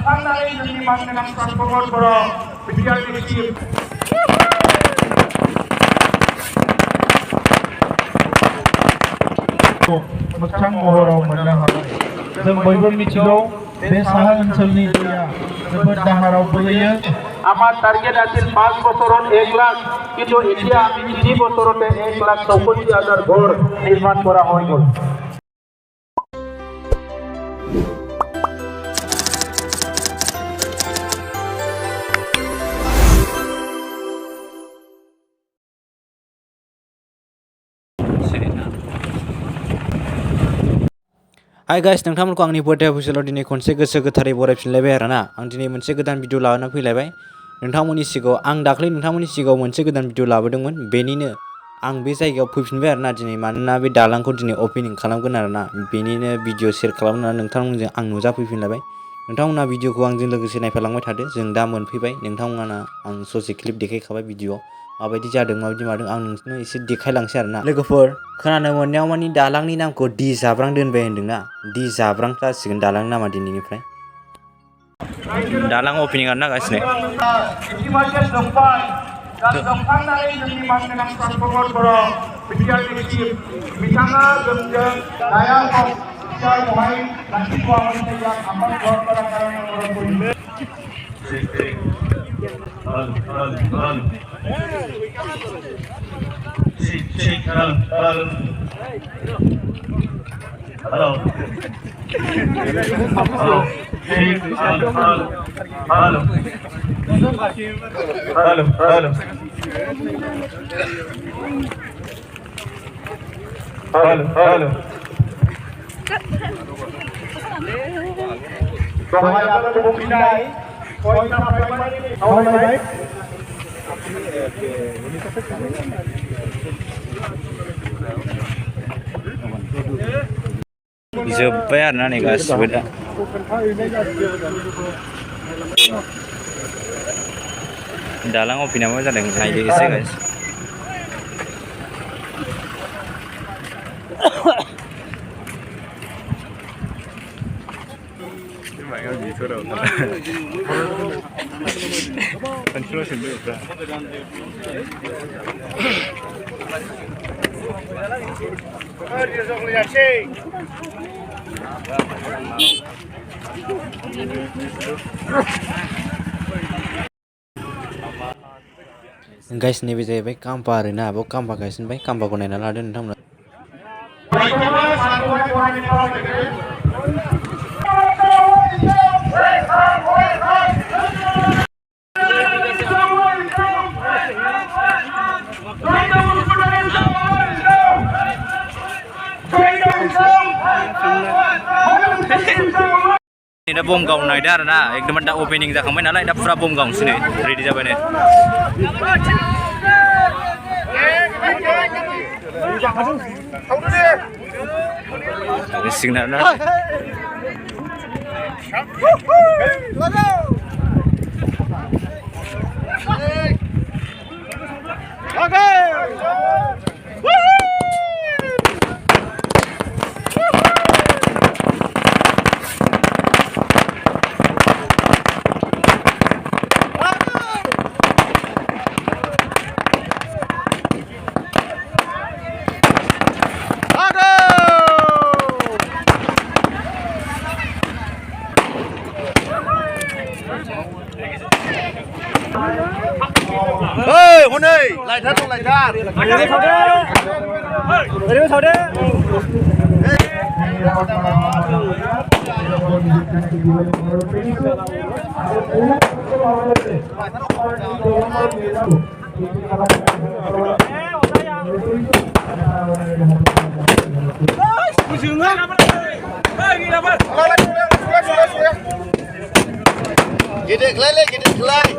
जोबखांनानै जोंनि मानगोनां ट्रान्सफर्मारफोराव बिटिआरनि मोगथां महराव मोननो हाबाय। जों बयबो मिथिगौ बे साहा ओनसोलनि दैया जोबोद दाहाराव बोहैयो। আমার টার্গেট আছে 5 বছরত 1 লাখ, কিন্তু এতিয়া আমি 3 বছরতে 1,64,000 ঘর নির্মাণ করা হয়ে গেল। हाय गाइस, नोंथांमोनखौ आंनि बर्थडे अफिसियेलाव दिनै खनसे गोसो गोथारै बरायफिनलायबाय आरोना। आं दिनै मोनसे गोदान भिडिअ लानानै फैलायबाय नोंथांमोननि सिगाङाव। आं दाख्लै नोंथांमोननि सिगाङाव मोनसे गोदान भिडिअ लाबोदोंमोन, बेनिनो आं बे जायगायाव फैफिनबाय आरोना दिनै, मानोना बे दालांखौ दिनै अपेनिं खालामगोन आरोना। बेनिनो भिडिअ शेयार खालामनानै नोंथांमोनजों आं नुजाफैफिनलायबाय। नोंथांमोना भिडिअखौ आंजों लोगोसे नायफालांबाय थादो। जों दा मोनफैबाय, नोंथांमोना आं ससे क्लिप देखायखाबाय भिडिअ माबायदि जादों माबायदि मादों आं नोंसोरनो एसे देखायलांसै आरोना। लोगोफोर, खोनानो मोननायाव मानि दालांनि नामखौ डी जाब्रां दोनबाय होनदोंना। डी जाब्रां जासिगोन दालांनि नामा दिनैनिफ्राय। दालां अपेनिं आरो नागासिनो जोबखांनानै जोंनि मानगोनां ट्रान्सफर्मारफोराव बिटिआरनि बिथाङा जोंजों दाया बेवहाय लाखिथ'वामोन जायगा आफाद गवालपारा कारागाराव Hello. जोब्बाय आरोना नै गासिबो दा। दालां अपेनिंआ मा जादों नायदो एसे गाइस। गाइस, नैबे जाहैबाय काम्पा आरोना। बाव काम्पा गायसनबाय, काम्पाखौ नायना लादो नोंथांमोना। दा बम गावनायदो आरोना, एकदम दा अपेनिं जाखांबाय नालाय, दा फुरा बम गावनोसै नै, रेडि जाबाय नै। सिगोन आरोना। हनै लाइटार दं, लाइटार ओरैनो सावदो। Gede kelai, gede kelai.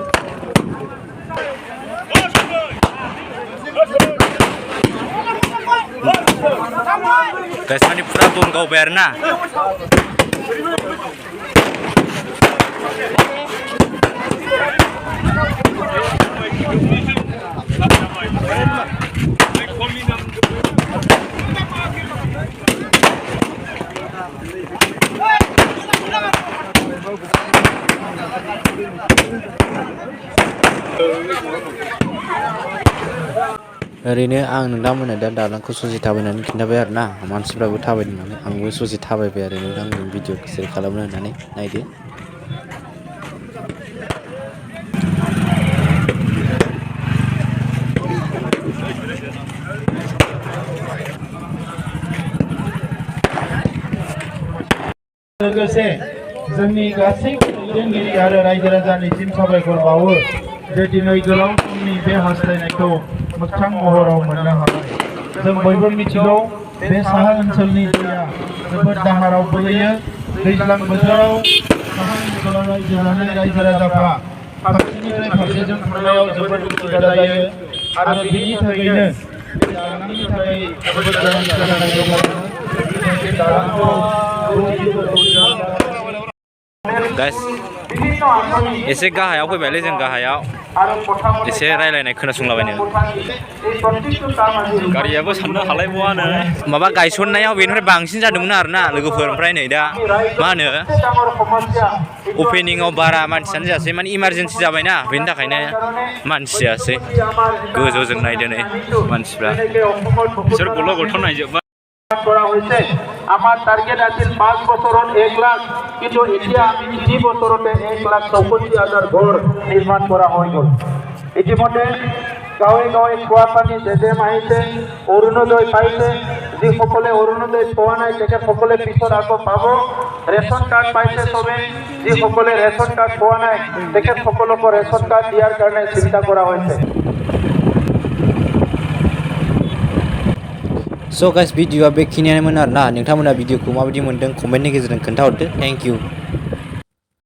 Guys, mani pura bom kau berna. ओरैनो आं नोंथांमोननो दा दालांखौ ससे थाबायनानै खिन्थाबाय आरो ना मानसिफ्राबो थाबायदों नालाय आंबो ससे थाबायबाय आरो नोंथांमोन भिडिअ सेयार खालामनो होननानै नायदो। लोगोसे जोंनि गासैबो दैदेनगिरि आरो रायजो राजानिसिम साबायखर बावो जे दिनै गोलाव समनि बे हास्थायनायखौ मोगथां महराव मोननो हाबाय। जों बयबो मिथिगौ बे साहा ओनसोलनि दैया जोबोद दाहाराव बोहैयो। दैज्लां बोथोराव साहा ओनसोलाव रायजो जानाय रायजो राजाफ्रा फारसेनिफ्राय फारसेजों थांनायाव जोबोद उसुबिदा जायो आरो बिनि थाखायनो दालांनि थाखाय जोबोद गोनांथि जानानै दङ। बे दालांखौ गाइस एसे गाहायाव फैबायलै जों गाहायाव एसे रायलायनाय खोनासंलाबायनो गारियाबो साननो हालायबावानो माबा गायसननायाव बेनिफ्राय बांसिन जादोंमोन आरोना लोगोफोर ओमफ्राय नै दा मा होनो अपेनिंआव बारा मानसियानो जायासै माने इमारजेन्सि जाबायना बेनि थाखायनो मानसि जायासै गोजौजों नायदो नै मानसिफ्रा बिसोर गल' गथ' नायजोब्बाय। করা হয়েছে আমার টার্গেট আছিল 5 বছৰত 1 লাখ কিন্তু এতিয়া আমি 3 বছৰতে 1,54,000 ঘৰ নিৰ্মাণ কৰা হৈ গ'ল। ইতিমধ্যে গাঁৱে গাঁৱে খোৱা পানী জেজেম আহিছে, অৰুণোদয় পাইছে। যিসকলে অৰুণোদয় পোৱা নাই তেখেতসকলে পিছত আকৌ পাব। ৰেচন কাৰ্ড পাইছে চবে, যিসকলে ৰেচন কাৰ্ড পোৱা নাই তেখেতসকলক ৰেচন কাৰ্ড দিয়াৰ কাৰণে চিন্তা কৰা হৈছে। स' गाइस भिडिअ'आ बेखिनियानोमोन आरोना नोंथांमोना भिडिअ'खौ माबायदि मोन्दों कमेन्टनि गेजेरजों खोन्थाहरदो। Thank you.